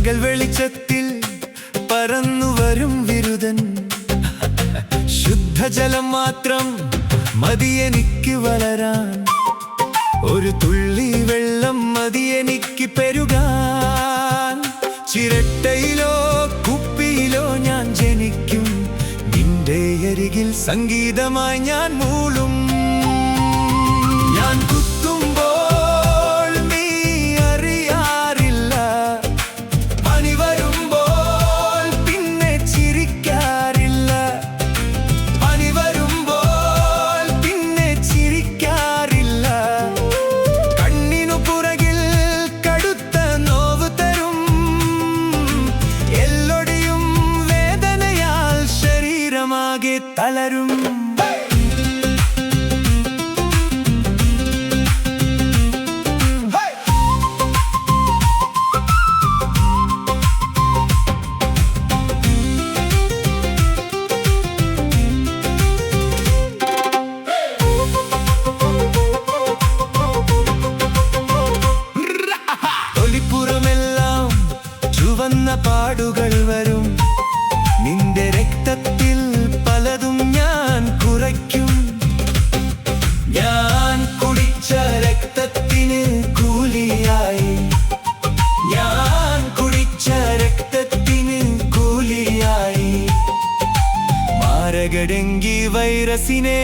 പകൽ വെളിച്ചത്തിൽ പറന്നു വരും വിരുദൻ. ശുദ്ധജലം മാത്രം മതി എനിക്ക് വളരാൻ, ഒരു തുള്ളി വെള്ളം മതി എനിക്ക് പെരുകാൻ. ചിരട്ടയിലോ കുപ്പിയിലോ ഞാൻ ജനിക്കും, നിന്റെ അരികിൽ സംഗീതമായി ഞാൻ മൂളും. ഞാൻ കുത്തുമ്പോൾ നീ അറിയാറില്ല, പനി വരുമ്പോൾ പിന്നെ ചിരിക്കാറില്ല. പനി വരുമ്പോൾ പിന്നെ ചിരിക്കാറില്ല. കണ്ണിനു പുറകിൽ കടുത്ത നോവ് തരും, എല്ലൊടിയും വേദനയാൽ ശരീരമാകെ തളരും. തൊലിപ്പുറമെല്ലാം ചുവന്ന പാടുകൾ വരും, നിന്റെ രക്തത്തിൽ പലതും ഞാൻ കുറയ്ക്കും. ഞാൻ കുടിച്ച രക്തത്തിന് കൂലിയായി, ഞാൻ കുടിച്ച രക്തത്തിന് കൂലിയായി മാരക ഡെങ്കി വൈറസിനെ